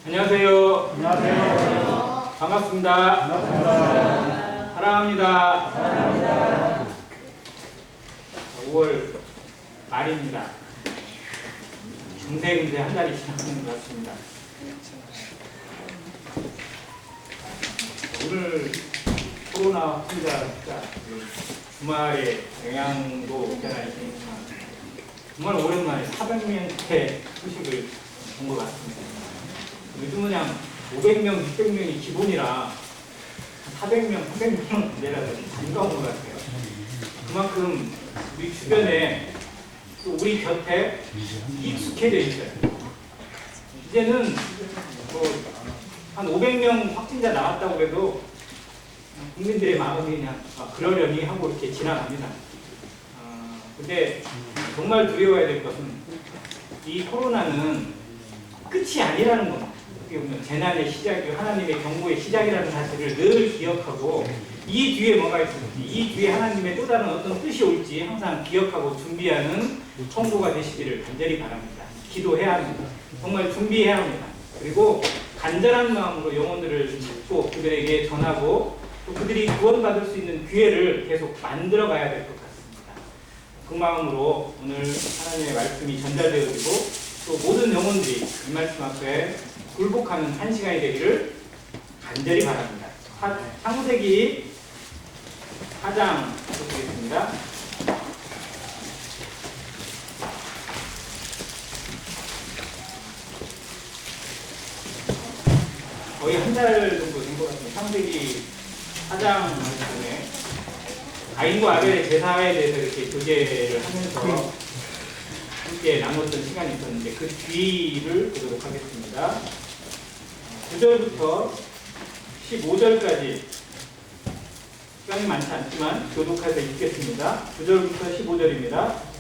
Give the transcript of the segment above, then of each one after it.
안녕하세요. 안녕하세요. 반갑습니다. 반갑습니다. 사랑합니다. 사랑합니다. 5월 말입니다. 금세 한 달이 지나가는 것 같습니다. 오늘 코로나 확진자 숫자 주말에 영향도 없지 않아 있으니까 정말 오랜만에 400명대 소식을 본 것 같습니다. 요즘은 그냥 500명, 600명이 기본이라 400명, 300명 내려서 반가운 것 같아요. 그만큼 우리 주변에 또 우리 곁에 익숙해져 있어요. 이제는 뭐 한 500명 확진자 나왔다고 해도 국민들의 마음이 그냥 그러려니 하고 이렇게 지나갑니다. 근데 정말 두려워야 될 것은 이 코로나는 끝이 아니라는 겁니다. 어떻게 보면 재난의 시작이고 하나님의 경고의 시작이라는 사실을 늘 기억하고 이 뒤에 뭐가 있을지, 이 뒤에 하나님의 또 다른 어떤 뜻이 올지 항상 기억하고 준비하는 성도가 되시기를 간절히 바랍니다. 기도해야 합니다. 정말 준비해야 합니다. 그리고 간절한 마음으로 영혼들을 찾고 그들에게 전하고 또 그들이 구원받을 수 있는 기회를 계속 만들어 가야 될 것 같습니다. 그 마음으로 오늘 하나님의 말씀이 전달되어지고 또 모든 영혼들이 이 말씀 앞에 굴복하는 한 시간이 되기를 간절히 바랍니다. 창세기 4장 보겠습니다. 거의 한 달 정도 된 것 같습니다. 창세기 4장 말씀에 가인과 아벨의 제사에 대해서 이렇게 교제를 하면서 함께 나눴던 시간이 있었는데 그 뒤를 보도록 하겠습니다. 9절부터 15절까지 시간이 많지 않지만 교독해서 읽겠습니다. 9절부터 15절입니다.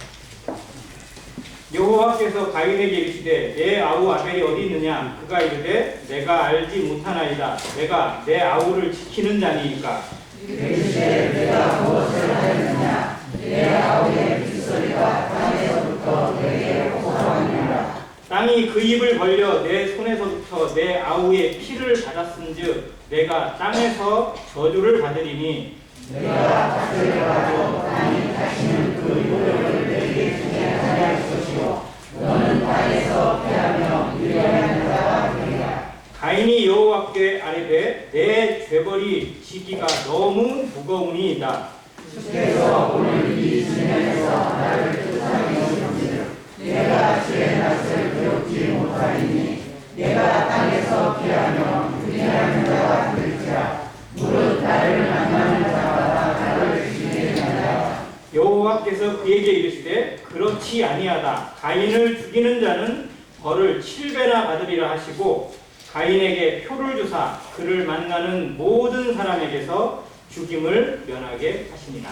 여호와께서 가인에게 이르시되 내 아우 아벨이 어디 있느냐? 그가 이르되 내가 알지 못하나이다. 내가 내 아우를 지키는 자니이까. 이르시되 내가 무엇을 하였느냐? 내 아우의 빗소리가 땅에서부터 내게 호소하느니라. 땅이 그 입을 벌려 내 손에서부터 내 아우의 피를 받았은즉 내가 땅에서 저주를 받으리니 내가 밭을 가도 땅이 다시는 그 요령을 내게 주지 아니할 것이요 너는 땅에서 피하며 유리하는 자가 되리라. 가인이 여호와께 아뢰되 내 죄벌이 지기가 너무 무거우니이다. 숲에서 오늘 이 지면에서 나를 쫓아내는 형제들 내가 주의 낯을 배우지 못하리니 내가 땅에서 피하며 유리하는 자가 될지라. 무릇 나를 만나는 자마다 나를 죽이게 하리라. 여호와께서 그에게 이르시되 그렇지 아니하다. 가인을 죽이는 자는 벌을 7배나 받으리라 하시고 가인에게 표를 주사 그를 만나는 모든 사람에게서 죽임을 면하게 하시니라.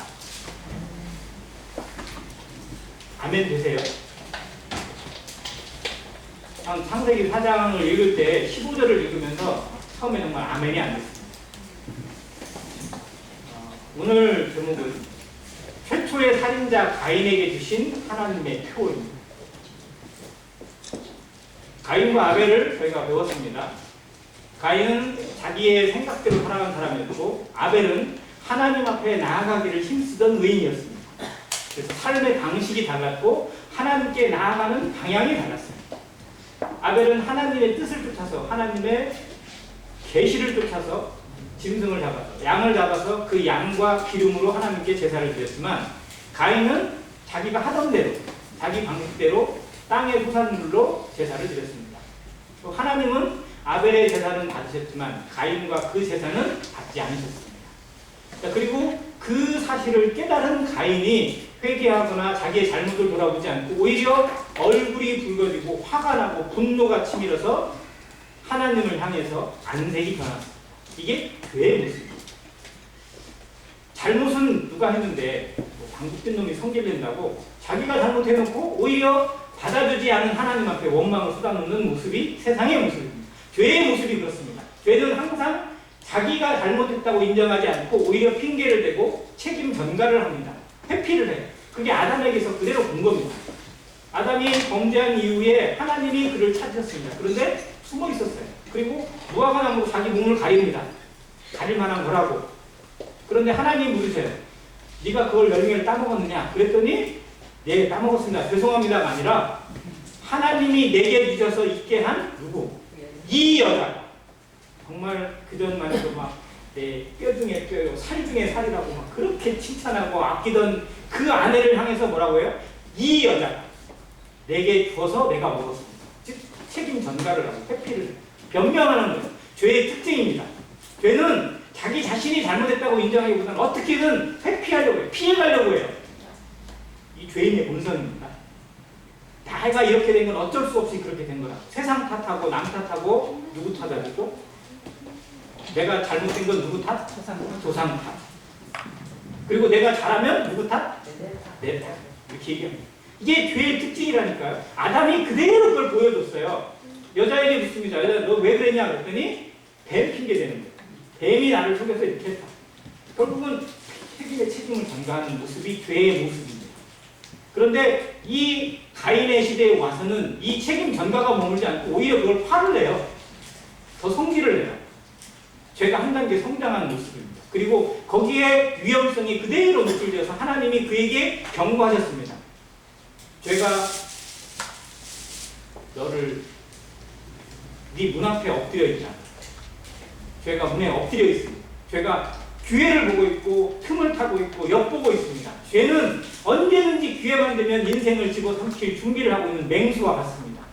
아멘 되세요? 창세기 4장을 읽을 때 15절을 읽으면서 처음에 정말 아멘이 안 됐습니다. 오늘 제목은 최초의 살인자 가인에게 주신 하나님의 표입니다. 가인과 아벨을 저희가 배웠습니다. 가인은 자기의 생각대로 살아간 사람이었고 아벨은 하나님 앞에 나아가기를 힘쓰던 의인이었습니다. 그래서 삶의 방식이 달랐고 하나님께 나아가는 방향이 달랐어요. 아벨은 하나님의 뜻을 쫓아서 하나님의 계시를 쫓아서 짐승을 잡아서 양을 잡아서 그 양과 기름으로 하나님께 제사를 드렸지만 가인은 자기가 하던 대로 자기 방식대로 땅의 소산물로 제사를 드렸습니다. 또 하나님은 아벨의 제사는 받으셨지만 가인과 그 제사는 받지 않으셨습니다. 그리고 그 사실을 깨달은 가인이 회개하거나 자기의 잘못을 돌아보지 않고 오히려 얼굴이 붉어지고 화가 나고 분노가 치밀어서 하나님을 향해서 안색이 변했습니다. 이게 죄의 모습입니다. 잘못은 누가 했는데 방귀뀐 놈이 성질 낸다고 자기가 잘못해놓고 오히려 받아주지 않은 하나님 앞에 원망을 쏟아놓는 모습이 세상의 모습입니다. 죄의 모습이 그렇습니다. 죄는 항상 자기가 잘못했다고 인정하지 않고 오히려 핑계를 대고 책임 전가를 합니다. 회피를 해요. 그게 아담에게서 그대로 본 겁니다. 아담이 범죄한 이후에 하나님이 그를 찾으셨습니다. 그런데 숨어 있었어요. 그리고 무화과 나무로 자기 몸을 가립니다. 가릴 만한 거라고. 그런데 하나님이 물으세요. 네가 그걸 열매를 따먹었느냐? 그랬더니 네, 따먹었습니다. 죄송합니다가 아니라 하나님이 내게 주셔서 있게 한 누구? 이 여자. 정말 그전만 해도 막 뼈 중에 뼈요, 살 중에 살이라고 막 그렇게 칭찬하고 아끼던 그 아내를 향해서 뭐라고 해요? 이 여자. 내게 주어서 내가 먹었습니다. 즉 책임 전가를 하고 회피를 변명하는 거예요. 죄의 특징입니다. 죄는 자기 자신이 잘못했다고 인정하기보다는 어떻게든 회피하려고 해요. 피해가려고 해요. 이 죄인의 본성입니다. 나가 이렇게 된 건 어쩔 수 없이 그렇게 된 거라. 세상 탓하고 남 탓하고 누구 탓하고 내가 잘못된 건 누구 탓? 조상 탓. 그리고 내가 잘하면 누구 탓? 내 탓. 이렇게 얘기합니다. 이게 죄의 특징이라니까요. 아담이 그대로 그걸 보여줬어요. 여자에게 묻습니다. 여자 너 왜 그랬냐 그랬더니 뱀 핑계 대는 거예요. 뱀이 나를 속여서 이렇게 했다. 결국은 책임을 전가하는 모습이 죄의 모습입니다. 그런데 이 가인의 시대에 와서는 이 책임 전가가 머물지 않고 오히려 그걸 화를 내요. 더 성질을 내요. 죄가 한 단계 성장하는 모습입니다. 그리고 거기에 위험성이 그대로 노출되어서 하나님이 그에게 경고하셨습니다. 죄가 너를 네 문 앞에 엎드려 있다. 죄가 문에 엎드려 있습니다. 죄가 기회를 보고 있고 틈을 타고 있고 엿보고 있습니다. 죄는 언제든지 기회만 되면 인생을 집어삼킬 준비를 하고 있는 맹수와 같습니다.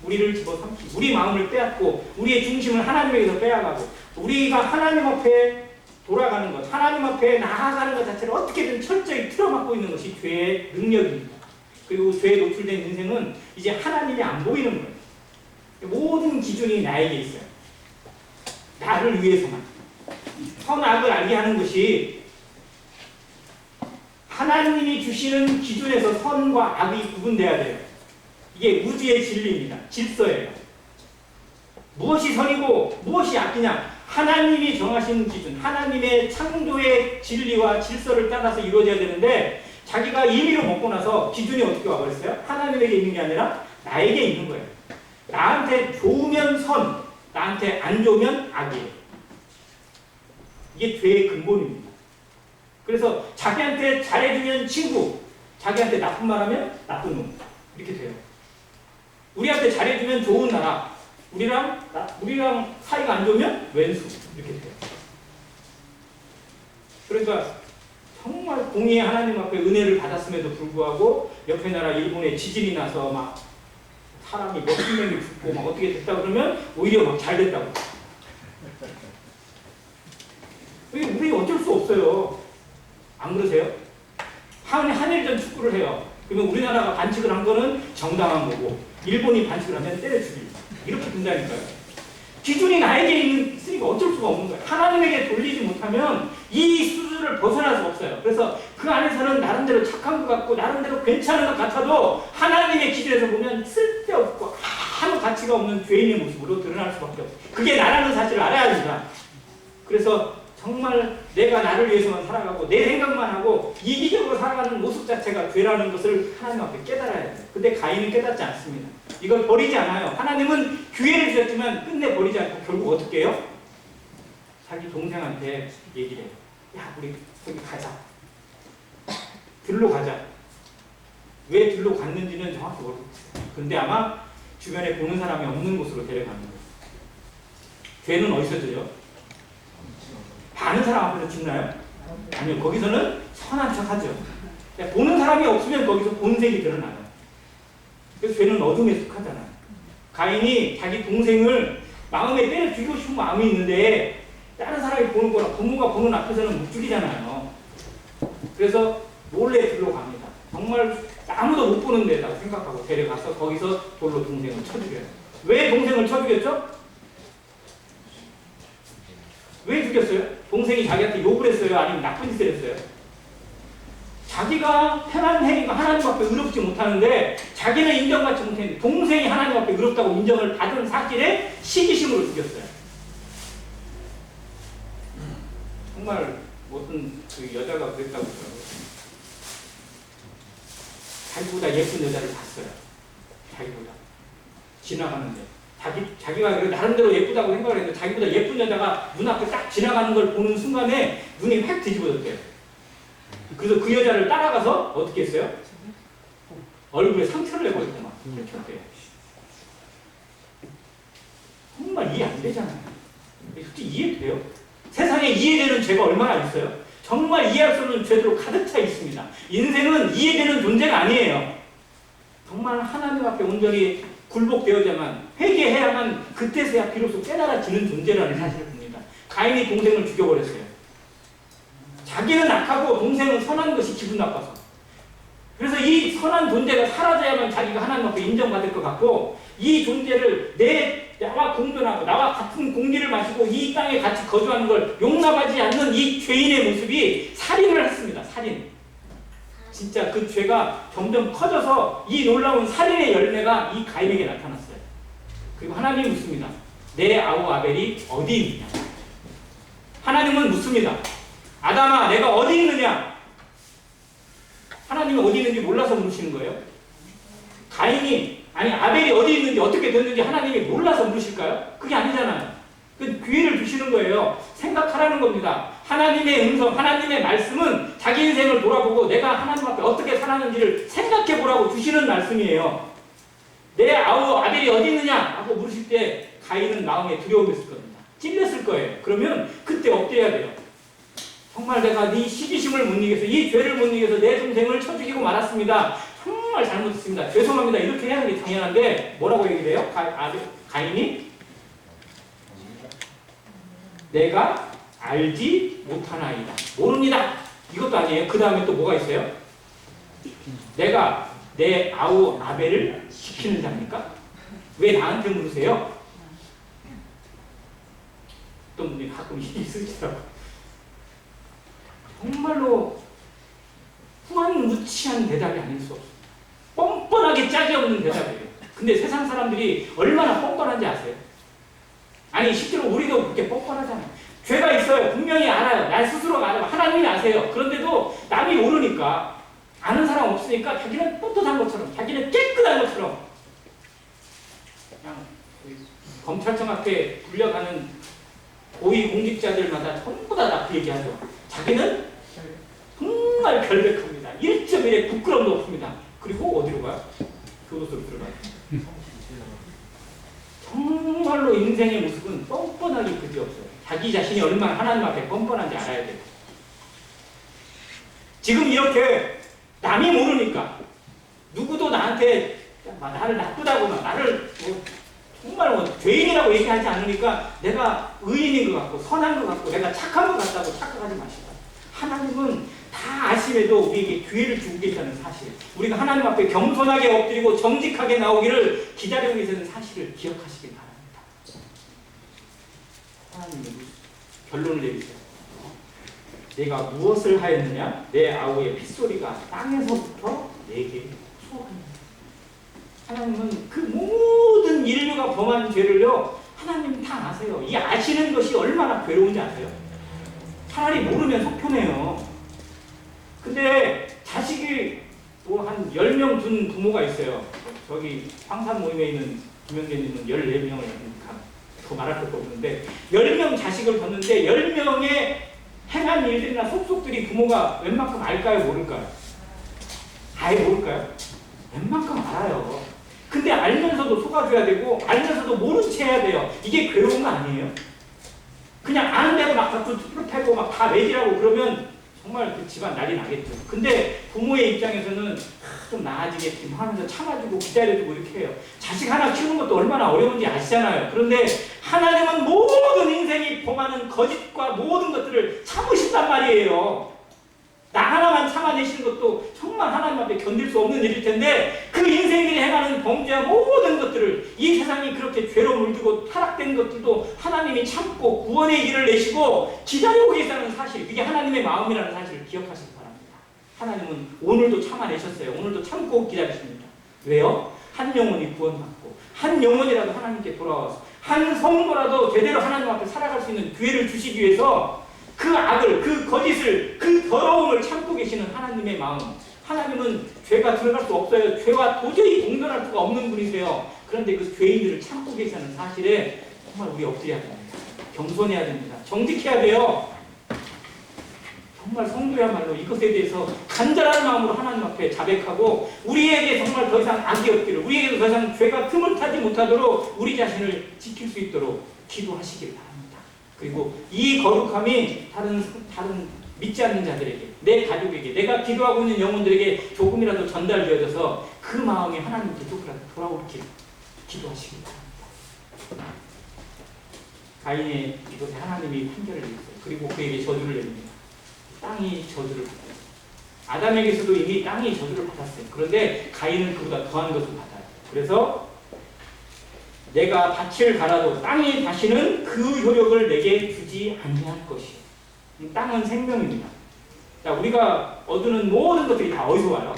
우리를 집어삼키고 우리 마음을 빼앗고 우리의 중심을 하나님에게서 빼앗가고 우리가 하나님 앞에 돌아가는 것, 하나님 앞에 나아가는 것 자체를 어떻게든 철저히 틀어막고 있는 것이 죄의 능력입니다. 그리고 죄에 노출된 인생은 이제 하나님이 안 보이는 거예요. 모든 기준이 나에게 있어요. 나를 위해서만. 선악을 알게 하는 것이 하나님이 주시는 기준에서 선과 악이 구분돼야 돼요. 이게 우주의 진리입니다. 질서예요. 무엇이 선이고 무엇이 악이냐? 하나님이 정하신 기준, 하나님의 창조의 진리와 질서를 따라서 이루어져야 되는데 자기가 임의로 먹고 나서 기준이 어떻게 와버렸어요? 하나님에게 있는 게 아니라 나에게 있는 거예요. 나한테 좋으면 선, 나한테 안 좋으면 악이에요. 이게 죄의 근본입니다. 그래서 자기한테 잘해주면 친구, 자기한테 나쁜 말하면 나쁜 놈. 이렇게 돼요. 우리한테 잘해주면 좋은 나라, 우리랑 사이가 안 좋으면 왼수. 이렇게 돼요. 그러니까 정말 공의의 하나님 앞에 은혜를 받았음에도 불구하고 옆에 나라 일본에 지진이 나서 막 사람이 몇십 명이 죽고 막 어떻게 됐다 그러면 오히려 막 잘 됐다고. 우리 어쩔 수 없어요. 안 그러세요? 한일전 축구를 해요. 그러면 우리나라가 반칙을 한 거는 정당한 거고 일본이 반칙을 하면 때려 죽입니다. 이렇게 된다니까요. 기준이 나에게 있으니까 어쩔 수가 없는 거예요. 하나님에게 돌리지 못하면 이 수준을 벗어날 수가 없어요. 그래서 그 안에서는 나름대로 착한 것 같고 나름대로 괜찮은 것 같아도 하나님의 기준에서 보면 쓸데없고 아무 가치가 없는 죄인의 모습으로 드러날 수밖에 없어요. 그게 나라는 사실을 알아야 합니다. 그래서 정말 내가 나를 위해서만 살아가고 내 생각만 하고 이기적으로 살아가는 모습 자체가 죄라는 것을 하나님 앞에 깨달아야 돼요. 근데 가인은 깨닫지 않습니다. 이걸 버리지 않아요. 하나님은 기회를 주셨지만 끝내 버리지 않고 결국 어떻게 해요? 자기 동생한테 얘기를 해요. 야, 우리 거기 가자. 들로 가자. 왜 들로 갔는지는 정확히 모르겠어요. 근데 아마 주변에 보는 사람이 없는 곳으로 데려가는 거예요. 죄는 어디서 들려? 아는 사람 앞에서 죽나요? 아니요. 거기서는 선한 척 하죠. 보는 사람이 없으면 거기서 본색이 드러나요. 그래서 죄는 어둠에 속하잖아요. 가인이 자기 동생을 마음에 때려 죽이고 싶은 마음이 있는데 다른 사람이 보는 거랑 부모가 보는 앞에서는 못 죽이잖아요. 그래서 몰래 들로 갑니다. 정말 아무도 못 보는 데라고 생각하고 데려가서 거기서 돌로 동생을 쳐 죽여요. 왜 동생을 쳐 죽였죠? 왜 죽였어요? 동생이 자기한테 욕을 했어요? 아니면 나쁜 짓을 했어요? 자기가 편한 행위가 하나님 앞에 의롭지 못하는데 자기는 인정받지 못했는데 동생이 하나님 앞에 의롭다고 인정을 받은 사실에 시기심으로 죽였어요. 정말 어떤 그 여자가 그랬다고 그러더라고요. 자기보다 예쁜 여자를 봤어요. 자기보다. 지나가는데. 자기가 나름대로 예쁘다고 생각을 했는데 자기보다 예쁜 여자가 문 앞에 딱 지나가는 걸 보는 순간에 눈이 확 뒤집어졌대요. 그래서 그 여자를 따라가서 어떻게 했어요? 얼굴에 상처를 내버리고 막 펼쳤대요. 정말 이해 안 되잖아요. 솔직히 이해돼요? 세상에 이해되는 죄가 얼마나 있어요? 정말 이해할 수 없는 죄들로 가득 차 있습니다. 인생은 이해되는 존재가 아니에요. 정말 하나님 앞에 온전히 굴복되어야만 회개해야만 그때서야 비로소 깨달아지는 존재라는 사실을 봅니다. 가인이 동생을 죽여버렸어요. 자기는 악하고 동생은 선한 것이 기분 나빠서. 그래서 이 선한 존재가 사라져야만 자기가 하나님 앞에 인정받을 것 같고 이 존재를 나와 공존하고 나와 같은 공기를 마시고 이 땅에 같이 거주하는 걸 용납하지 않는 이 죄인의 모습이 살인을 했습니다. 살인. 진짜 그 죄가 점점 커져서 이 놀라운 살인의 열매가 이 가인에게 나타났어요. 그리고 하나님이 묻습니다. 내 아우 아벨이 어디 있느냐? 하나님은 묻습니다. 아담아, 내가 어디 있느냐? 하나님이 어디 있는지 몰라서 물으시는 거예요. 아벨이 어디 있는지 어떻게 됐는지 하나님이 몰라서 물으실까요? 그게 아니잖아요. 그 기회를 주시는 거예요. 생각하라는 겁니다. 하나님의 음성, 하나님의 말씀은 자기 인생을 돌아보고 내가 하나님 앞에 어떻게 살았는지를 생각해 보라고 주시는 말씀이에요. 내 아우 아벨이 어디 있느냐? 하고 물으실 때 가인은 마음에 두려움이 있을 겁니다. 찔렸을 거예요. 그러면 그때 엎드려야 돼요. 정말 내가 네 시기심을 못 이겨서 이 죄를 못 이겨서 내 동생을 쳐 죽이고 말았습니다. 정말 잘못했습니다. 죄송합니다. 이렇게 해야 하는 게 당연한데 뭐라고 얘기를 해요? 가인이 내가 알지 못하나이다. 모릅니다. 이것도 아니에요. 그 다음에 또 뭐가 있어요? 내가 내 아우 아벨을 시키는 자입니까? 왜 나한테 물으세요? 어떤 분이 가끔 있으시더라고요. 정말로 후한무치한 대답이 아닐 수 없어요. 뻔뻔하게 짝이 없는 대답이에요. 근데 세상 사람들이 얼마나 뻔뻔한지 아세요? 아니 실제로 우리도 그렇게 뻔뻔하잖아요. 죄가 있어요. 분명히 알아요. 날 스스로가 알아요. 하나님이 아세요. 그런데도 남이 모르니까 아는 사람 없으니까 자기는 떳떳한 것처럼 자기는 깨끗한 것처럼 그냥 검찰청 앞에 불려가는 고위 공직자들마다 전부 다 그 얘기하죠. 자기는 정말 결백합니다. 1.1의 부끄럼도 없습니다. 그리고 어디로 가요? 교도소로 들어가요. 정말로 인생의 모습은 뻔뻔하기 그지없어요. 자기 자신이 얼마나 하나님 앞에 뻔뻔한지 알아야 돼요. 지금 이렇게 남이 모르니까 누구도 나한테 나를 나쁘다거나 나를 정말 죄인이라고 얘기하지 않으니까 내가 의인인 것 같고 선한 것 같고 내가 착한 것 같다고 착각하지 마시고 하나님은 다 아심에도 우리에게 기회를 주고 계시다는 사실, 우리가 하나님 앞에 겸손하게 엎드리고 정직하게 나오기를 기다리고 계시는 사실을 기억하시길 바랍니다. 하나님은 결론을 내리세요. 내가 무엇을 하였느냐? 내 아우의 핏소리가 땅에서부터 내게 소환합니다. 하나님은 그 모든 인류가 범한 죄를요, 하나님 다 아세요. 이 아시는 것이 얼마나 괴로운지 아세요? 차라리 모르면 속편해요. 근데 자식이 또 한 10명 둔 부모가 있어요. 저기 황산 모임에 있는 김영재님은 14명을 더 말할 것도 없는데 10명 자식을 뒀는데 10명의 행한 일들이나 속속들이 부모가 웬만큼 알까요? 모를까요? 아예 모를까요? 웬만큼 알아요. 근데 알면서도 속아줘야 되고 알면서도 모른 채 해야 돼요. 이게 괴로운 거 아니에요? 그냥 아는 대로 막 자꾸 툭툭하고 막 다 매질하고 그러면 정말 그 집안 난리 나겠죠. 근데 부모의 입장에서는 좀 나아지겠지 하면서 참아주고 기다려주고 이렇게 해요. 자식 하나 키우는 것도 얼마나 어려운지 아시잖아요. 그런데 하나님은 모든 인생이 범하는 거짓과 모든 것들을 참으신단 말이에요. 나 하나만 참아내시는 것도 정말 하나님 앞에 견딜 수 없는 일일 텐데 그 인생들이 행하는 범죄와 모든 것들을 이 세상이 그렇게 죄로 물들고 타락된 것들도 하나님이 참고 구원의 길을 내시고 기다리고 계시다는 사실, 그게 하나님의 마음이라는 사실을 기억하시기 바랍니다. 하나님은 오늘도 참아내셨어요. 오늘도 참고 기다리십니다. 왜요? 한 영혼이 구원받고 한 영혼이라도 하나님께 돌아와서 한 성도라도 제대로 하나님 앞에 살아갈 수 있는 기회를 주시기 위해서 그 악을, 그 거짓을, 그 더러움을 참고 계시는 하나님의 마음, 하나님은 죄가 들어갈 수 없어요. 죄와 도저히 공존할 수가 없는 분이세요. 그런데 그 죄인들을 참고 계시는 사실에 정말 우리 엎드려야 됩니다. 겸손해야 됩니다. 정직해야 돼요. 정말 성도야말로 이것에 대해서 간절한 마음으로 하나님 앞에 자백하고 우리에게 정말 더 이상 악이 없기를, 우리에게도 더 이상 죄가 틈을 타지 못하도록 우리 자신을 지킬 수 있도록 기도하시길 바랍니다. 그리고 이 거룩함이 다른 믿지 않는 자들에게, 내 가족에게, 내가 기도하고 있는 영혼들에게 조금이라도 전달되어져서 그 마음이 하나님께 조금이라도 돌아오길 기도하시길 바랍니다. 가인의 이곳에 하나님이 판결을 내렸어요. 그리고 그에게 저주를 내립니다. 땅이 저주를 받아요. 아담에게서도 이미 땅이 저주를 받았어요. 그런데 가인은 그보다 더한 것을 받아요. 그래서 내가 밭을 갈아도 땅이 다시는 그 효력을 내게 주지 아니할 것이요. 땅은 생명입니다. 자, 우리가 얻는 모든 것들이 다 어디서 와요?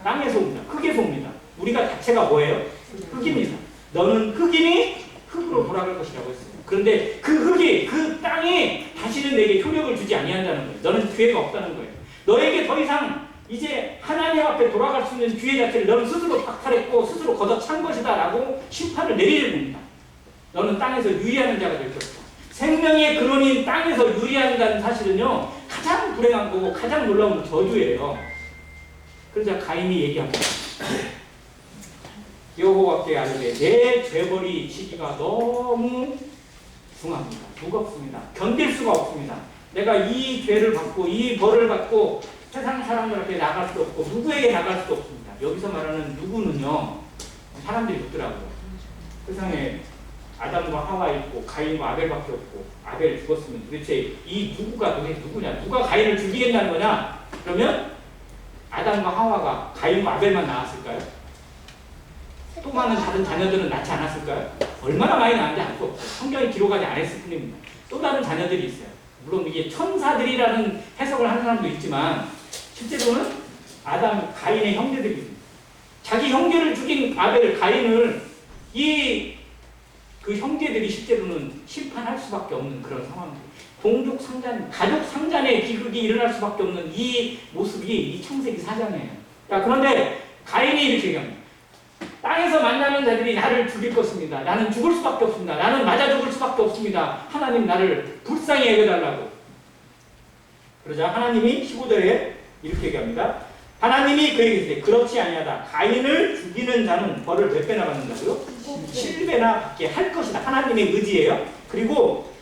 땅에서 옵니다. 흙에서 옵니다. 우리가 자체가 뭐예요? 흙입니다. 너는 흙이니 흙으로 돌아갈 것이라고 했어요. 그런데 그 흙이, 그 땅이 다시는 내게 효력을 주지 아니한다는 거예요. 너는 기회가 없다는 거예요. 너에게 더 이상 이제 하나님 앞에 돌아갈 수 있는 기회 자체를 너는 스스로 박탈했고 스스로 걷어찬 것이다 라고 심판을 내리는 겁니다. 너는 땅에서 유리하는 자가 될 것이다. 생명의 근원인 땅에서 유리한다는 사실은요, 가장 불행한 거고 가장 놀라운 저주예요. 그러자 가인이 얘기합니다. 여호와께 아뢰되 내 죄벌이 지기가 너무 중합니다. 무겁습니다. 견딜 수가 없습니다. 내가 이 죄를 받고 이 벌을 받고 세상 사람들 앞에 나갈 수 없고 누구에게 나갈 수도 없습니다. 여기서 말하는 누구는요, 사람들이 묻더라고요. 세상에 아담과 하와 있고 가인과 아벨밖에 없고 아벨 죽었으면 도대체 이 누구가 도대체 누구냐? 누가 가인을 죽이겠다는 거냐? 그러면 아담과 하와가 가인과 아벨만 낳았을까요? 또 많은 다른 자녀들은 낳지 않았을까요? 얼마나 많이 낳았는지 알 수 없어요. 성경이 기록하지 않았을 뿐입니다. 또 다른 자녀들이 있어요. 물론 이게 천사들이라는 해석을 하는 사람도 있지만 실제로는 아담, 가인의 형제들이 있습니다. 자기 형제를 죽인 아벨, 가인을 그 형제들이 실제로는 심판할 수밖에 없는 그런 상황입니다. 동족 상잔, 가족 상잔의 비극이 일어날 수밖에 없는 이 모습이 이 창세기 4장이에요. 자, 그런데 가인이 이렇게 얘기합니다. 땅에서 만나는 자들이 나를 죽일 것입니다. 나는 죽을 수밖에 없습니다. 나는 맞아 죽을 수밖에 없습니다. 하나님 나를 불쌍히 여겨달라고. 그러자 하나님이 15절에 이렇게 얘기합니다. 하나님이 그에게 이르시되 그렇지 아니하다. 가인을 죽이는 자는 벌을 몇 배나 받는다고요? 7배나 받게 할 것이다. 하나님의 의지예요. 그리고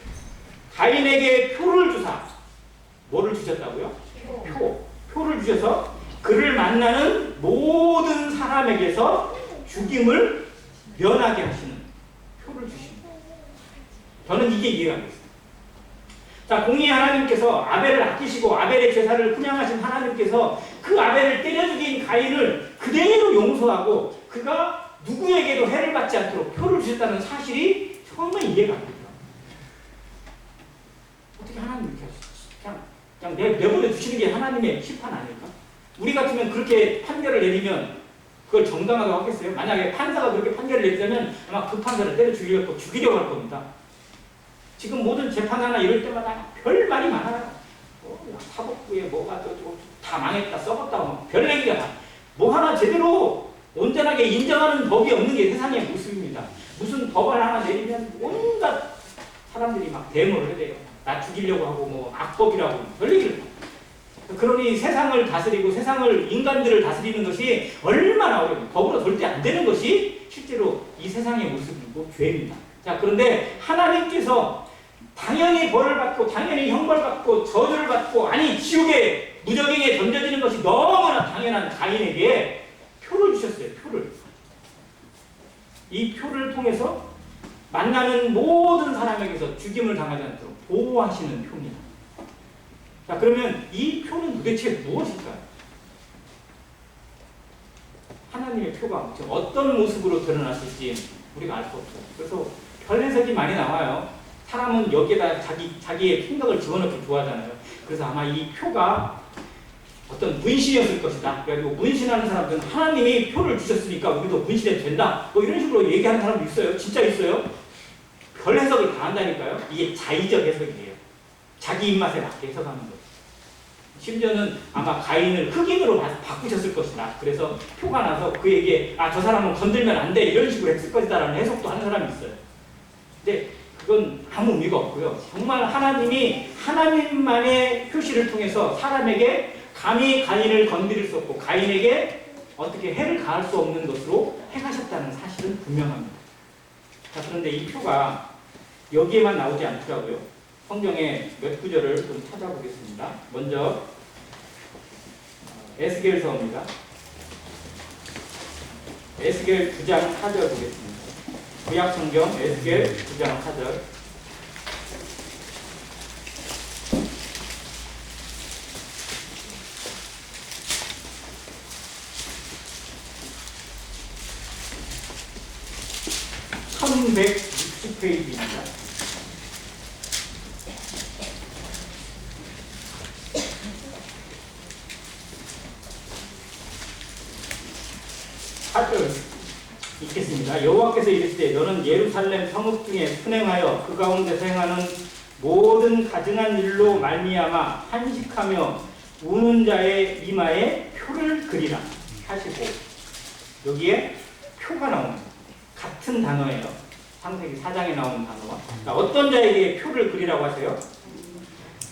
가인에게 표를 주사. 뭐를 주셨다고요? 표를 주셔서 그를 만나는 모든 사람에게서 죽임을 면하게 하시는 표를 주십니다. 저는 이게 이해가 안 됐어요. 자, 공의 하나님께서 아벨을 아끼시고 아벨의 제사를 훈양하신 하나님께서 그 아벨을 때려 죽인 가인을 그대로 용서하고 그가 누구에게도 해를 받지 않도록 표를 주셨다는 사실이 정말 이해가 안 됩니다. 어떻게 하나님 이렇게 하시죠? 그냥 내버려 두시는 게 하나님의 심판 아닐까? 우리 같으면 그렇게 판결을 내리면 그걸 정당하다고 하겠어요? 만약에 판사가 그렇게 판결을 내리자면 아마 그 판사를 때려 죽이려고 할 겁니다. 지금 모든 재판하나 이럴 때마다 별 말이 많아요. 사법부에 뭐가 다 망했다, 썩었다, 별 얘기가 뭐 하나 제대로 온전하게 인정하는 법이 없는 게 세상의 모습입니다. 무슨 법을 하나 내리면 온갖 사람들이 막 데모를 해대요. 나 죽이려고 하고 뭐 악법이라고 별 얘기를 해요. 그러니 세상을 다스리고 세상을 인간들을 다스리는 것이 얼마나 어려워요. 법으로 절대 안 되는 것이 실제로 이 세상의 모습이고 죄입니다. 자, 그런데 하나님께서 당연히 벌을 받고 당연히 형벌 받고 저주를 받고 아니 지옥에 무적행에 던져지는 것이 너무나 당연한 가인에게 표를 주셨어요. 표를. 이 표를 통해서 만나는 모든 사람에게서 죽임을 당하지 않도록 보호하시는 표입니다. 자, 그러면 이 표는 도대체 무엇일까요? 하나님의 표가 어떤 모습으로 드러났을지 우리가 알 수 없어요. 그래서 별 해석이 많이 나와요. 사람은 여기에다 자기의 생각을 집어넣기 좋아하잖아요. 그래서 아마 이 표가 어떤 문신이었을 것이다. 그래가지고 문신하는 사람들은 하나님이 표를 주셨으니까 우리도 문신해도 된다. 뭐 이런 식으로 얘기하는 사람도 있어요. 진짜 있어요. 별 해석을 다 한다니까요. 이게 자의적 해석이에요. 자기 입맛에 맞게 해석하는 거예요. 심지어는 아마 가인을 흑인으로 바꾸셨을 것이다. 그래서 표가 나서 그에게 저 사람은 건들면 안 돼 이런 식으로 했을 것이다라는 해석도 하는 사람이 있어요. 근데 그건 아무 의미가 없고요. 정말 하나님이 하나님만의 표시를 통해서 사람에게 감히 가인을 건드릴 수 없고 가인에게 어떻게 해를 가할 수 없는 것으로 행하셨다는 사실은 분명합니다. 자, 그런데 이 표가 여기에만 나오지 않더라고요. 성경의 몇 구절을 좀 찾아보겠습니다. 먼저 에스겔서입니다. 에스겔 9장 4절 보겠습니다. 구약성경 에스겔 9장 4절. (1160페이지입니다) 읽겠습니다. 여호와께서 이르시되 너는 예루살렘 성읍 중에 순행하여 그 가운데서 행하는 모든 가증한 일로 말미암아 한식하며 우는 자의 이마에 표를 그리라 하시고, 여기에 표가 나옵니다. 같은 단어예요. 창세기 4장에 나오는 단어와. 어떤 자에게 표를 그리라고 하세요?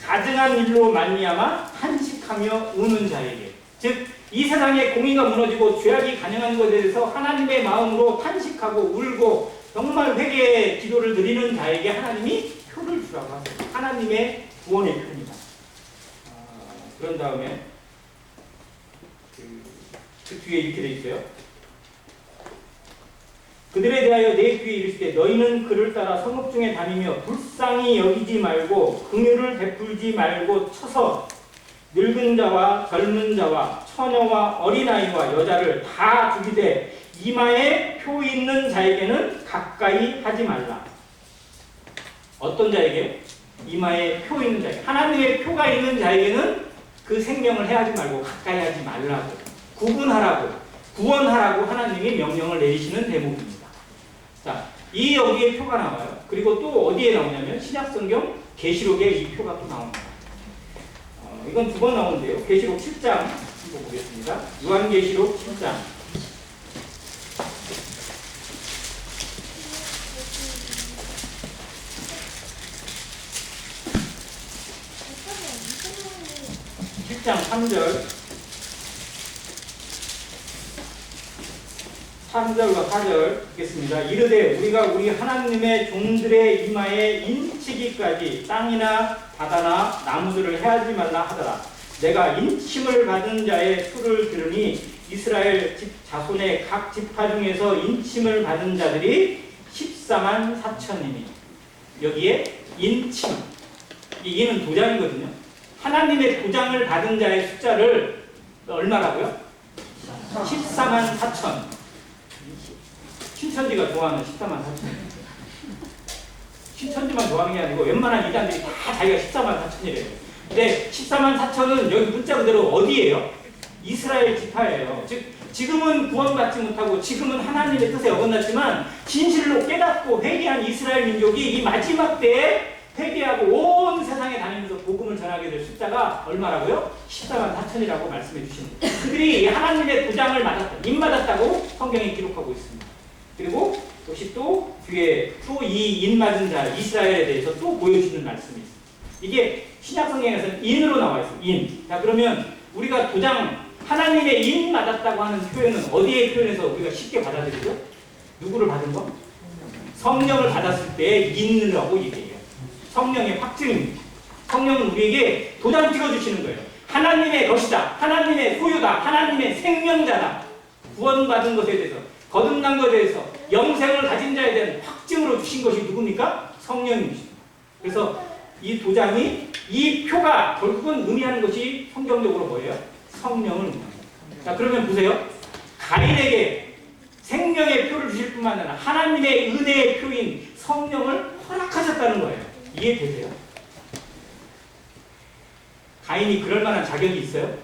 가증한 일로 말미암아 한식하며 우는 자에게. 즉 이 세상에 공의가 무너지고 죄악이 가능한 것에 대해서 하나님의 마음으로 탄식하고 울고 정말 회개의 기도를 드리는 자에게 하나님이 표를 주라고 하세요. 하나님의 구원의 표입니다. 그런 다음에 그 뒤에 이렇게 돼 있어요. 그들에 대하여 내 귀에 이르시되 너희는 그를 따라 성읍 중에 다니며 불쌍히 여기지 말고 긍휼을 베풀지 말고 쳐서 늙은 자와 젊은 자와 처녀와 어린아이와 여자를 다 죽이되 이마에 표 있는 자에게는 가까이 하지 말라. 어떤 자에게? 이마에 표 있는 자에게. 하나님의 표가 있는 자에게는 그 생명을 해하지 말고 가까이 하지 말라고, 구분하라고, 구원하라고 하나님이 명령을 내리시는 대목입니다. 자, 이 여기에 표가 나와요. 그리고 또 어디에 나오냐면 신약성경 계시록에 이 표가 또 나옵니다. 이건 두 번 나오는데요. 계시록 7장 보겠습니다. 요한계시록 7장. (7장) 3절과 4절 읽겠습니다. 이르되 우리가 우리 하나님의 종들의 이마에 인치기까지 땅이나 바다나 나무들을 해하지 말라 하더라. 내가 인침을 받은 자의 수를 들으니 이스라엘 집 자손의 각 지파 중에서 인침을 받은 자들이 14만 4천이니. 여기에 인침, 이 인은 도장이거든요. 하나님의 도장을 받은 자의 숫자를 얼마라고요? 14만 4천. 신천지가 좋아하는 14만 4천. 신천지만 좋아하는 게 아니고 웬만한 이단들이 다 자기가 14만 4천이래요. 근데 14만 4천은 여기 문자 그대로 어디예요? 이스라엘 지파예요. 즉 지금은 구원받지 못하고 지금은 하나님의 뜻에 어긋났지만 진실로 깨닫고 회개한 이스라엘 민족이 이 마지막 때에 회개하고 온 세상에 다니면서 복음을 전하게 될 숫자가 얼마라고요? 14만 4천이라고 말씀해 주시는 거예요. 그들이 하나님의 도장을 맞았다, 인맞았다고 성경에 기록하고 있습니다. 그리고 역시 또 뒤에 또 이 인맞은 자 이스라엘에 대해서 또 보여주는 말씀이 있습니다. 이게 신약성경에서는 인으로 나와 있어요. 인. 자, 그러면 우리가 도장 하나님의 인 맞았다고 하는 표현은 어디에 표현해서 우리가 쉽게 받아들이죠? 누구를 받은 거? 성령을 받았을 때 인이라고 얘기해요. 성령의 확증입니다. 성령은 우리에게 도장 찍어주시는 거예요. 하나님의 것이다. 하나님의 소유다. 하나님의 생명자다. 구원받은 것에 대해서, 거듭난 것에 대해서, 영생을 가진 자에 대한 확증으로 주신 것이 누굽니까? 성령님이십니다. 그래서 이 도장이, 이 표가 결국은 의미하는 것이 성경적으로 뭐예요? 성령을 의미합니다. 자, 그러면 보세요. 가인에게 생명의 표를 주실 뿐만 아니라 하나님의 은혜의 표인 성령을 허락하셨다는 거예요. 이해되세요? 가인이 그럴 만한 자격이 있어요?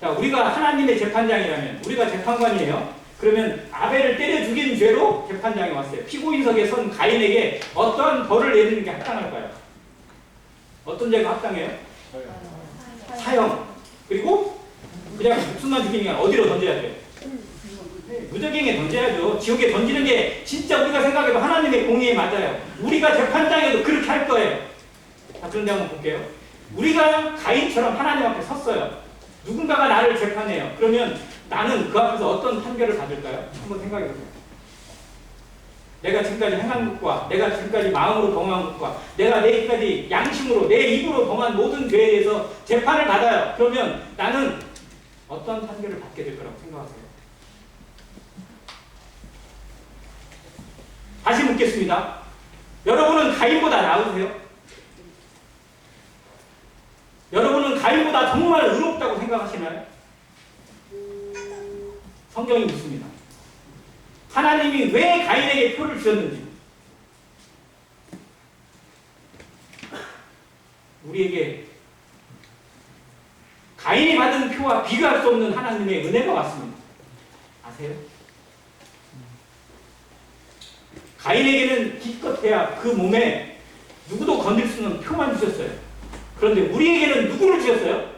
자, 우리가 하나님의 재판장이라면, 우리가 재판관이에요. 그러면 아벨을 때려 죽인 죄로 재판장에 왔어요. 피고인석에 선 가인에게 어떠한 벌을 내리는 게 합당할까요? 어떤 죄가 합당해요? 사형. 그리고 그냥 목숨만 죽이니까 어디로 던져야 돼요? 무적행에 던져야죠. 지옥에 던지는 게 진짜 우리가 생각해도 하나님의 공의에 맞아요. 우리가 재판장에도 그렇게 할 거예요. 자, 그런데 한번 볼게요. 우리가 가인처럼 하나님 앞에 섰어요. 누군가가 나를 재판해요. 그러면 나는 그 앞에서 어떤 판결을 받을까요? 한번 생각해 보세요. 내가 지금까지 행한 것과 내가 지금까지 마음으로 범한 것과 내가 내일까지 양심으로 내 입으로 범한 모든 죄에 대해서 재판을 받아요. 그러면 나는 어떤 판결을 받게 될 거라고 생각하세요? 다시 묻겠습니다. 여러분은 가인보다 나으세요? 여러분은 가인보다 정말 의롭다고 생각하시나요? 성경이 묻습니다. 하나님이 왜 가인에게 표를 주셨는지, 우리에게 가인이 받은 표와 비교할 수 없는 하나님의 은혜가 왔습니다. 아세요? 가인에게는 기껏해야 그 몸에 누구도 건들 수 없는 표만 주셨어요. 그런데 우리에게는 누구를 주셨어요?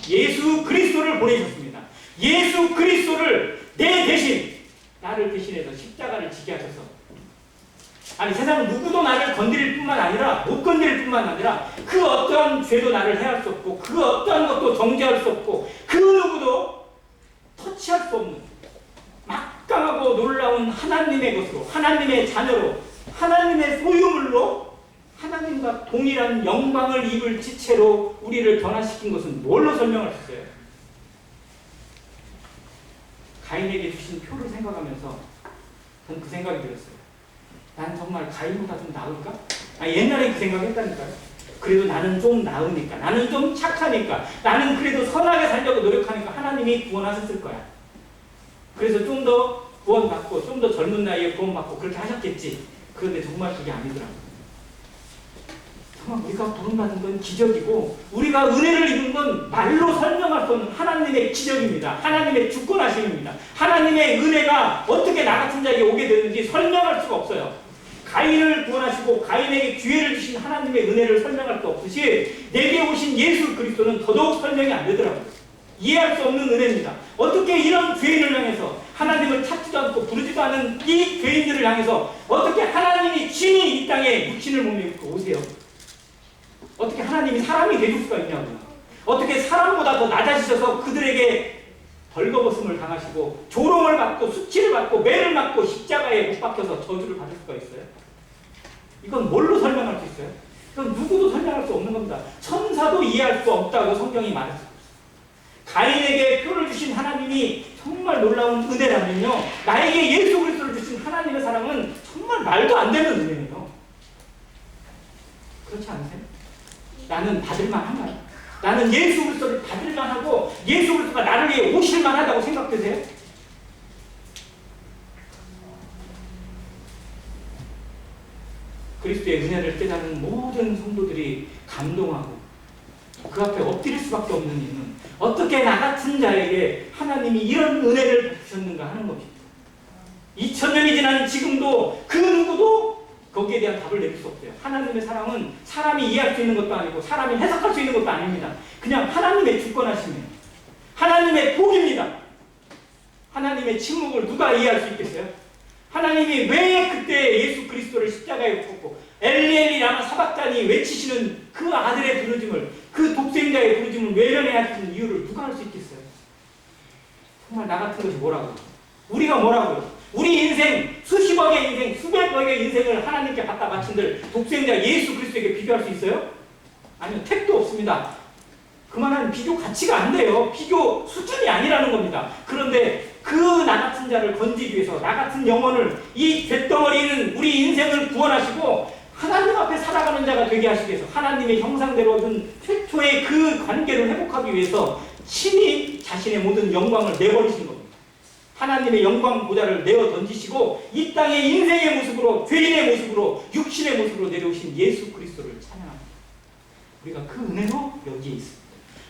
예수 그리스도를 보내셨습니다. 예수 그리스도를 내 대신, 나를 대신해서 십자가를 지게 하셔서, 아니 세상 누구도 나를 건드릴 뿐만 아니라, 못 건드릴 뿐만 아니라 그 어떠한 죄도 나를 해할 수 없고 그 어떠한 것도 정죄할 수 없고 그 누구도 터치할 수 없는 막강하고 놀라운 하나님의 것으로, 하나님의 자녀로, 하나님의 소유물로 하나님과 동일한 영광을 입을 지체로 우리를 변화시킨 것은 뭘로 설명할 수 있어요? 가인에게 주신 표를 생각하면서 저는 그 생각이 들었어요. 난 정말 가인보다 좀 나을까? 옛날에 그 생각 했다니까요. 그래도 나는 좀 나으니까, 나는 좀 착하니까, 나는 그래도 선하게 살려고 노력하니까 하나님이 구원하셨을 거야. 그래서 좀 더 구원받고 좀 더 젊은 나이에 구원받고 그렇게 하셨겠지. 그런데 정말 그게 아니더라고요. 정말 우리가 구원받은 건 기적이고 우리가 은혜를 입은 건 말로 설명할 수 없는 하나님의 기적입니다. 하나님의 주권하심입니다. 하나님의 은혜가 어떻게 나 같은 자에게 오게 되는지 설명할 수가 없어요. 가인을 구원하시고 가인에게 기회를 주신 하나님의 은혜를 설명할 수 없듯이 내게 오신 예수 그리스도는 더더욱 설명이 안 되더라고요. 이해할 수 없는 은혜입니다. 어떻게 이런 죄인을 향해서, 하나님을 찾지도 않고 부르지도 않은 이 죄인들을 향해서 어떻게 하나님이 친히 이 땅에 육신을 몸에 입고 오세요? 어떻게 하나님이 사람이 되실 수가 있냐고요. 어떻게 사람보다 더 낮아지셔서 그들에게 벌거벗음을 당하시고 조롱을 받고 수치를 받고 매를 맞고 십자가에 못 박혀서 저주를 받을 수가 있어요? 이건 뭘로 설명할 수 있어요? 이건 누구도 설명할 수 없는 겁니다. 천사도 이해할 수 없다고 성경이 말했습니다. 가인에게 표를 주신 하나님이 정말 놀라운 은혜라면요, 나에게 예수 그리스도를 주신 하나님의 사랑은 정말 말도 안 되는 은혜예요. 그렇지 않으세요? 나는 받을만 한가요? 나는 예수 그리스도를 받을만 하고 예수 그리스도가 나를 위해 오실만 하다고 생각되세요? 그리스도의 은혜를 깨닫는 모든 성도들이 감동하고 그 앞에 엎드릴 수밖에 없는 이유는 어떻게 나 같은 자에게 하나님이 이런 은혜를 주셨는가 하는 겁니다. 2000년이 지난 지금도 그 누구도 거기에 대한 답을 내릴 수 없어요. 하나님의 사랑은 사람이 이해할 수 있는 것도 아니고 사람이 해석할 수 있는 것도 아닙니다. 그냥 하나님의 주권하심이에요. 하나님의 복입니다. 하나님의 침묵을 누가 이해할 수 있겠어요? 하나님이 왜 그때 예수 그리스도를 십자가에 못 꽂고 엘리 라마 사박단이 외치시는 그 아들의 부르짐을, 그 독생자의 부르짐을 외면해야 하는 이유를 누가 알 수 있겠어요? 정말 나 같은 것이 뭐라고요? 우리가 뭐라고요? 우리 인생, 수십억의 인생, 수백억의 인생을 하나님께 갖다 바친들 독생자 예수 그리스도에게 비교할 수 있어요? 아니요, 택도 없습니다. 그만한 비교 가치가 안 돼요. 비교 수준이 아니라는 겁니다. 그런데 그 나 같은 자를 건지기 위해서, 나 같은 영혼을, 이 쇳덩어리는 우리 인생을 구원하시고 하나님 앞에 살아가는 자가 되게 하시기 위해서, 하나님의 형상대로 얻은 최초의 그 관계를 회복하기 위해서 친히 자신의 모든 영광을 내버리신 겁니다. 하나님의 영광 보좌를 내어 던지시고 이 땅의 인생의 모습으로, 죄인의 모습으로, 육신의 모습으로 내려오신 예수 그리스도를 찬양합니다. 우리가 그 은혜로 여기에 있습니다.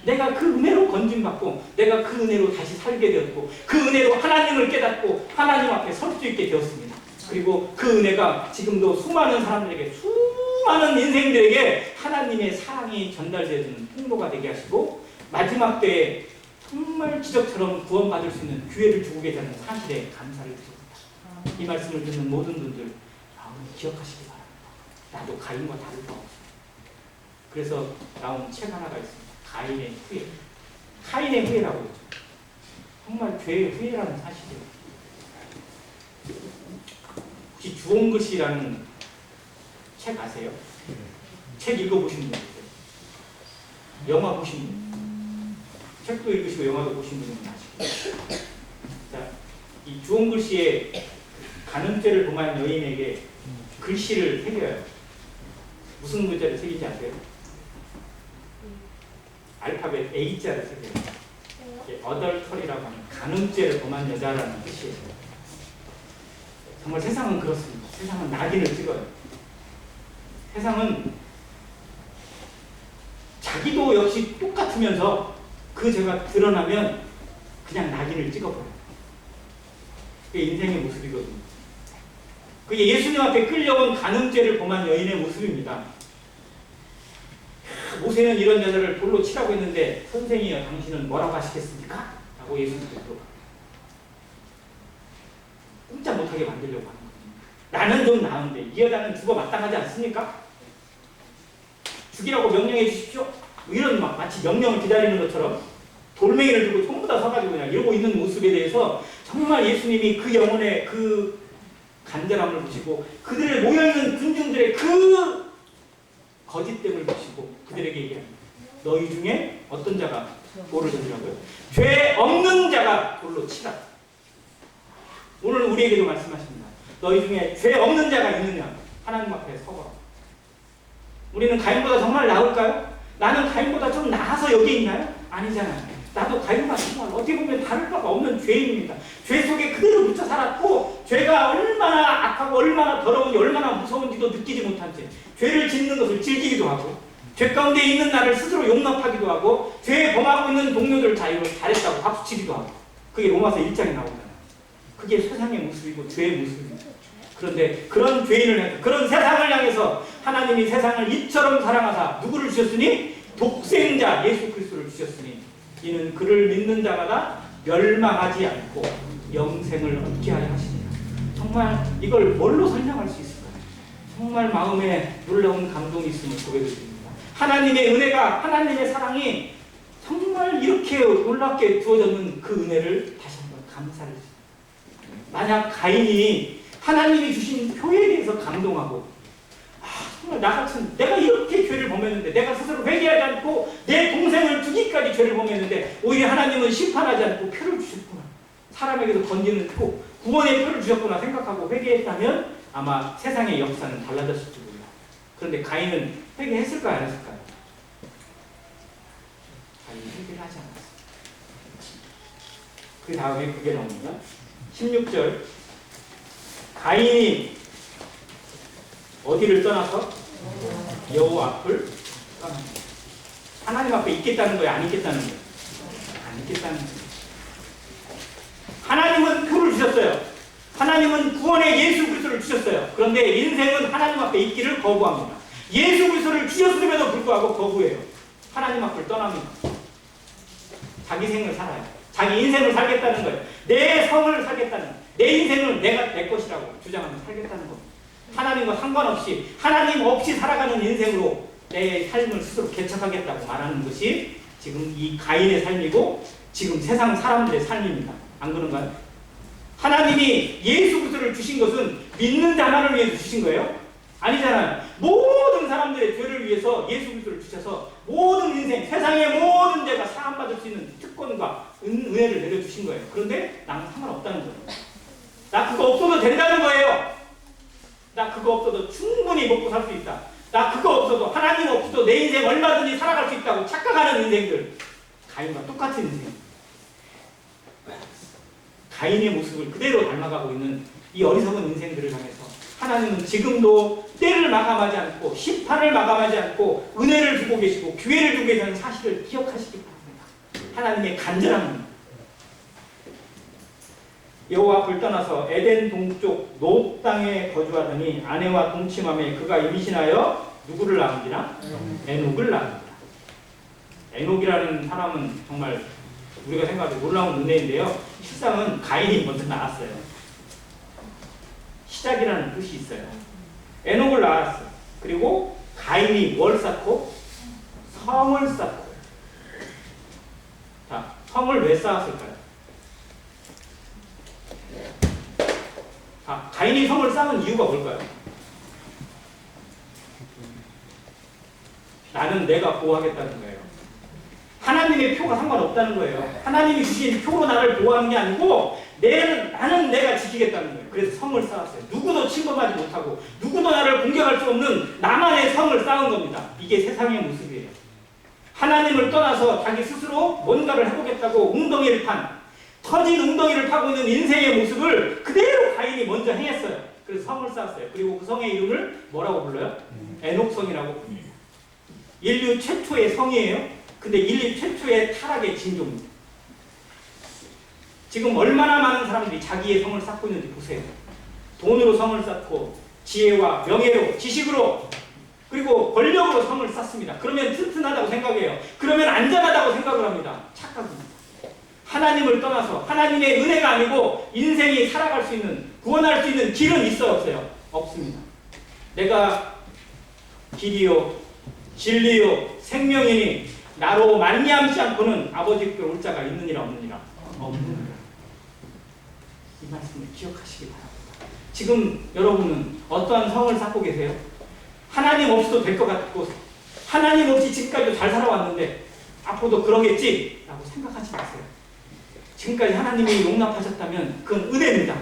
내가 그 은혜로 건짐받고 내가 그 은혜로 다시 살게 되었고 그 은혜로 하나님을 깨닫고 하나님 앞에 설 수 있게 되었습니다. 그리고 그 은혜가 지금도 수많은 사람들에게 수많은 인생들에게 하나님의 사랑이 전달되는 통로가 되게 하시고 마지막 때에 정말 기적처럼 구원받을 수 있는 기회를 주고 계시다는 사실에 감사를 드립니다. 이 말씀을 듣는 모든 분들 기억하시기 바랍니다. 나도 가인과 다를 바 없습니다. 그래서 나온 책 하나가 있습니다. 가인의 후회. 카인의 후회라고 했죠. 정말 죄의 후회라는 사실이에요. 혹시 주홍글씨라는 책 아세요? 책 읽어보신 분 있어요? 영화 보신 분? 책도 읽으시고 영화도 보신 분은 아시죠? 자, 이 주홍글씨의 간음죄를 범한 여인에게 글씨를 새겨요. 무슨 글자를 새기지 아세요? 알파벳 A자를 새겨요. 어덜터리라고 하는 간음죄를 범한 여자라는 뜻이에요. 정말 세상은 그렇습니다. 세상은 낙인을 찍어요. 세상은 자기도 역시 똑같으면서 그 죄가 드러나면 그냥 낙인을 찍어버려요. 그게 인생의 모습이거든요. 그게 예수님 앞에 끌려온 간음죄를 범한 여인의 모습입니다. 모세는 이런 여자를 돌로 치라고 했는데 선생이여 당신은 뭐라고 하시겠습니까? 라고 예수님께 물어봐요. 꼼짝 못하게 만들려고 하는 거예요. 나는 좀 나은데 이 여자는 죽어 마땅하지 않습니까? 죽이라고 명령해 주십시오. 이런 마치 명령을 기다리는 것처럼 돌멩이를 들고 전부 다 서가지고 그냥 이러고 있는 모습에 대해서 정말 예수님이 그 영혼의 그 간절함을 보시고 그들의 모여있는 군중들의 그 거짓됨을 보시고 그들에게 얘기합니다. 너희 중에 어떤 자가 돌을 던지라고요? 죄 없는 자가 돌로 치라. 오늘 우리에게도 말씀하십니다. 너희 중에 죄 없는 자가 있느냐? 하나님 앞에 서거라. 우리는 가인보다 정말 나을까요? 나는 가인보다 좀 나아서 여기 있나요? 아니잖아요. 나도 가인과 정말 어떻게 보면 다를 바가 없는 죄인입니다. 죄 속에 그대로 묻혀 살았고 죄가 얼마나 악하고 얼마나 더러운지 얼마나 무서운지도 느끼지 못한 채 죄를 짓는 것을 즐기기도 하고 죄 가운데 있는 나를 스스로 용납하기도 하고 죄에 범하고 있는 동료들 잘했다고 박수치기도 하고 그게 로마서 1장에 나오잖아요. 그게 세상의 모습이고 죄의 모습입니다. 그런데 그런 죄인을 향해서 그런 세상을 향해서 하나님이 세상을 이처럼 사랑하사 누구를 주셨으니? 독생자 예수 그리스도를 주셨으니 이는 그를 믿는 자마다 멸망하지 않고 영생을 얻게 하려 하십니다. 정말 이걸 뭘로 설명할 수 있을까요? 정말 마음에 놀라운 감동이 있음을 고백을 드립니다. 하나님의 은혜가 하나님의 사랑이 정말 이렇게 놀랍게 주어졌는 그 은혜를 다시 한번 감사를 드립니다. 만약 가인이 하나님이 주신 표에 대해서 감동하고 정말 나 같은 내가 이렇게 죄를 범했는데 내가 스스로 회개하지 않고 내 동생을 죽이기까지 죄를 범했는데 오히려 하나님은 심판하지 않고 표를 주셨구나. 사람에게도 던지는 표, 구원의 표를 주셨구나 생각하고 회개했다면 아마 세상의 역사는 달라졌을지 몰라요. 그런데 가인은 회개했을까요? 안 했을까요? 가인은 회개를 하지 않았어요. 그 다음에 그게 나옵니다. 16절 가인이 어디를 떠나서? 여호와 앞을 떠납니다. 하나님 앞에 있겠다는 거예요? 안 있겠다는 거예요? 안 있겠다는 거예요. 하나님은 표를 주셨어요. 하나님은 구원의 예수 그리스도를 주셨어요. 그런데 인생은 하나님 앞에 있기를 거부합니다. 예수 그리스도를 주셨음에도 불구하고 거부해요. 하나님 앞을 떠납니다. 자기 생을 살아요. 자기 인생을 살겠다는 거예요. 내 성을 살겠다는 거예요. 내 인생을 내가 내 것이라고 주장하며 살겠다는 겁니다. 하나님과 상관없이 하나님 없이 살아가는 인생으로 내 삶을 스스로 개척하겠다고 말하는 것이 지금 이 가인의 삶이고 지금 세상 사람들의 삶입니다. 안 그런가요? 하나님이 예수 그리스도를 주신 것은 믿는 자만을 위해서 주신 거예요? 아니잖아요. 모든 사람들의 죄를 위해서 예수 그리스도를 주셔서 모든 인생, 세상의 모든 죄가 사함받을 수 있는 특권과 은혜를 내려주신 거예요. 그런데 나는 상관없다는 거예요. 나 그거 없어도 된다는 거예요. 나 그거 없어도 충분히 먹고 살 수 있다. 나 그거 없어도 하나님 없어도 내 인생 얼마든지 살아갈 수 있다고 착각하는 인생들. 가인과 똑같은 인생. 가인의 모습을 그대로 닮아가고 있는 이 어리석은 인생들을 향해서 하나님은 지금도 때를 마감하지 않고 심판을 마감하지 않고 은혜를 주고 계시고 기회를 주고 계시는 사실을 기억하시기 바랍니다. 하나님의 간절함입니다. 여호와 앞을 떠나서 에덴 동쪽 노 땅에 거주하더니 아내와 동침함에 그가 임신하여 누구를 낳은지나 에녹을 낳습니다. 에녹이라는 사람은 정말 우리가 생각해도 놀라운 은혜인데요. 실상은 가인이 먼저 나왔어요. 시작이라는 뜻이 있어요. 에녹을 낳았어요. 그리고 가인이 뭘 쌓고? 성을 쌓고. 자, 성을 왜 쌓았을까요? 자, 가인이 성을 쌓은 이유가 뭘까요? 나는 내가 보호하겠다는 거예요. 하나님의 표가 상관없다는 거예요. 하나님이 주신 표로 나를 보호하는 게 아니고 나는 내가 지키겠다는 거예요. 그래서 성을 쌓았어요. 누구도 침범하지 못하고 누구도 나를 공격할 수 없는 나만의 성을 쌓은 겁니다. 이게 세상의 모습이에요. 하나님을 떠나서 자기 스스로 뭔가를 해보겠다고 터진 웅덩이를 파고 있는 인생의 모습을 그대로 가인이 먼저 행했어요. 그래서 성을 쌓았어요. 그리고 그 성의 이름을 뭐라고 불러요? 에녹성이라고 부릅니다. 인류 최초의 성이에요. 근데 인류 최초의 타락의 징조입니다. 지금 얼마나 많은 사람들이 자기의 성을 쌓고 있는지 보세요. 돈으로 성을 쌓고 지혜와 명예로 지식으로 그리고 권력으로 성을 쌓습니다. 그러면 튼튼하다고 생각해요. 그러면 안전하다고 생각을 합니다. 착각입니다. 하나님을 떠나서 하나님의 은혜가 아니고 인생이 살아갈 수 있는 구원할 수 있는 길은 있어요? 없어요? 없습니다. 내가 길이요 진리요 생명이니 나로 말미암지 않고는 아버지께 올 자가 있느니라 없느니라? 없느니라. 이 말씀을 기억하시기 바랍니다. 지금 여러분은 어떠한 성을 쌓고 계세요? 하나님 없이도 될 것 같고 하나님 없이 지금까지도 잘 살아왔는데 앞으로도 그러겠지? 라고 생각하지 마세요. 지금까지 하나님이 용납하셨다면 그건 은혜입니다.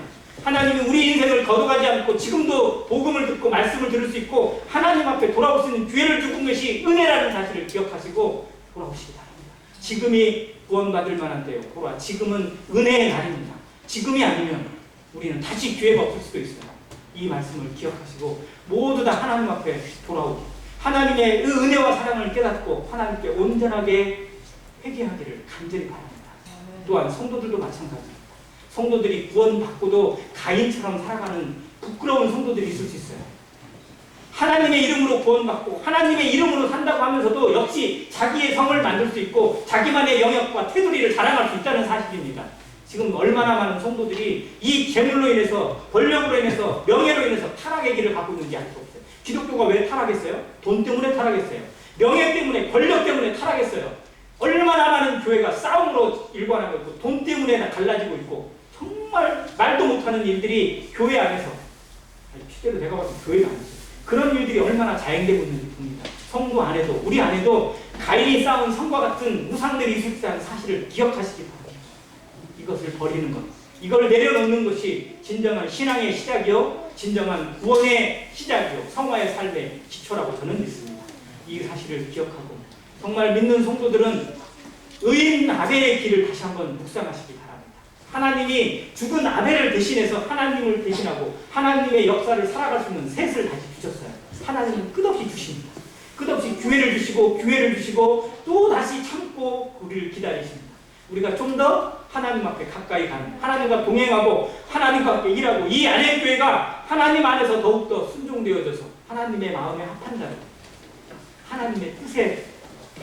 하나님이 우리 인생을 거둬가지 않고 지금도 복음을 듣고 말씀을 들을 수 있고 하나님 앞에 돌아올 수 있는 기회를 주는 것이 은혜라는 사실을 기억하시고 돌아오시기 바랍니다. 지금이 구원받을 만한 때요. 지금은 은혜의 날입니다. 지금이 아니면 우리는 다시 기회가 없을 수도 있어요. 이 말씀을 기억하시고 모두 다 하나님 앞에 돌아오고 하나님의 그 은혜와 사랑을 깨닫고 하나님께 온전하게 회개하기를 간절히 바랍니다. 또한 성도들도 마찬가지입니다. 성도들이 구원받고도 가인처럼 살아가는 부끄러운 성도들이 있을 수 있어요. 하나님의 이름으로 구원받고 하나님의 이름으로 산다고 하면서도 역시 자기의 성을 만들 수 있고 자기만의 영역과 테두리를 자랑할 수 있다는 사실입니다. 지금 얼마나 많은 성도들이 이 재물로 인해서 권력으로 인해서 명예로 인해서 타락의 길을 갖고 있는지 알 수 없어요. 기독교가 왜 타락했어요? 돈 때문에 타락했어요. 명예 때문에 권력 때문에 타락했어요. 얼마나 많은 교회가 싸움으로 일관하고 있고 돈 때문에 갈라지고 있고 정말 말도 못하는 일들이 교회 안에서 실제로 내가 봤을 때 교회가 아니죠. 그런 일들이 얼마나 자행되고 있는지 봅니다. 성도 안에도 우리 안에도 가인이 쌓은 성과 같은 우상들이 있을 수 있다는 사실을 기억하시기 바랍니다. 이것을 버리는 것, 이걸 내려놓는 것이 진정한 신앙의 시작이요 진정한 구원의 시작이요 성화의 삶의 기초라고 저는 믿습니다. 이 사실을 기억하고 정말 믿는 성도들은 의인 아벨의 길을 다시 한번 묵상하시기 바랍니다. 하나님이 죽은 아벨을 대신해서 하나님을 대신하고 하나님의 역사를 살아갈 수 있는 셋을 다시 주셨어요. 하나님은 끝없이 주십니다. 끝없이 기회를 주시고 또 다시 참고 우리를 기다리십니다. 우리가 좀 더 하나님 앞에 가까이 가는, 하나님과 동행하고 하나님과 함께 일하고 이 안의 교회가 하나님 안에서 더욱더 순종되어져서 하나님의 마음에 합한 자로 하나님의 뜻에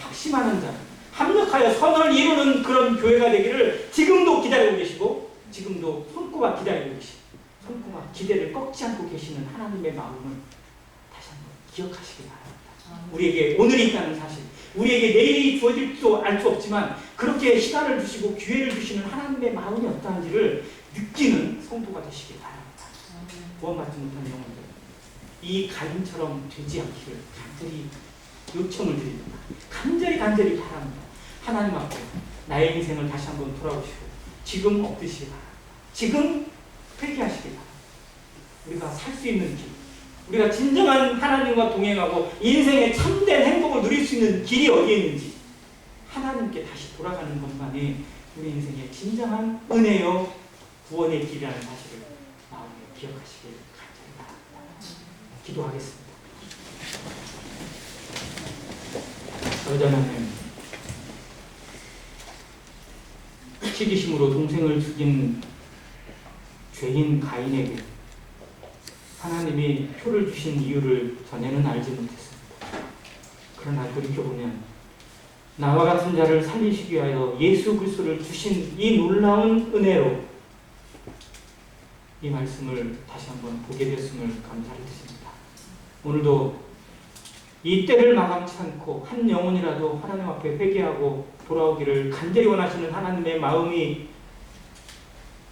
확신하는 자, 합력하여 선을 이루는 그런 교회가 되기를 지금도 기다리고 계시고 지금도 손꼽아 기다리고 계시고 손꼽아 기대를 꺾지 않고 계시는 하나님의 마음을 다시 한번 기억하시기 바랍니다. 우리에게 오늘이 있다는 사실, 우리에게 내일이 주어질지도 알 수 없지만 그렇게 시간을 주시고 기회를 주시는 하나님의 마음이 어떠한지를 느끼는 성도가 되시기 바랍니다. 구원받지 못한 영혼들, 이 가인처럼 되지 않기를 간절히 요청을 드립니다. 간절히 바랍니다. 하나님 앞에 나의 인생을 다시 한번 돌아보시고 지금 엎드시기 바랍니다. 지금 회개하시기 바랍니다. 우리가 살 수 있는 길, 우리가 진정한 하나님과 동행하고 인생의 참된 행복을 누릴 수 있는 길이 어디에 있는지 하나님께 다시 돌아가는 것만이 우리 인생의 진정한 은혜요 구원의 길이라는 사실을 마음에 기억하시길 간절히 바랍니다. 기도하겠습니다. 여전 하나님, 시기심으로 동생을 죽인 죄인 가인에게 하나님이 표를 주신 이유를 전에는 알지 못했습니다. 그러나 돌이켜보면 나와 같은 자를 살리시기 위하여 예수 그리스도를 주신 이 놀라운 은혜로 이 말씀을 다시 한번 보게 되었음을 감사를 드립니다. 오늘도 이 때를 마감치 않고 한 영혼이라도 하나님 앞에 회개하고 돌아오기를 간절히 원하시는 하나님의 마음이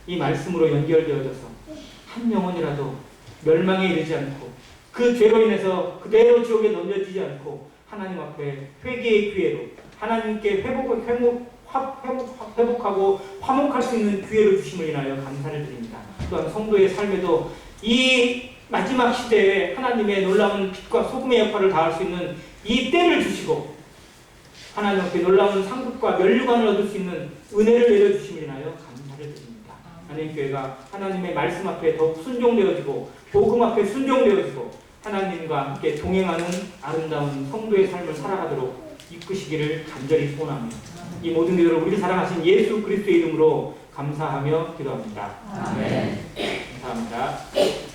이 말씀으로 연결되어져서 한 영혼이라도 멸망에 이르지 않고 그 죄로 인해서 그대로 지옥에 던져지지 않고 하나님 앞에 회개의 기회로 하나님께 회복하고 화목할 수 있는 기회를 주심을 인하여 감사를 드립니다. 또한 성도의 삶에도 이 마지막 시대에 하나님의 놀라운 빛과 소금의 역할을 다할 수 있는 이 때를 주시고 하나님 앞에 놀라운 상급과 면류관을 얻을 수 있는 은혜를 내려주심을 인하여 감사를 드립니다. 하나님 교회가 하나님의 말씀 앞에 더욱 순종되어지고 복음 앞에 순종되어지고 하나님과 함께 동행하는 아름다운 성도의 삶을 살아가도록 이끄시기를 간절히 소원하며 이 모든 기도를 우리를 사랑하신 예수 그리스도의 이름으로 감사하며 기도합니다. 아멘. 감사합니다.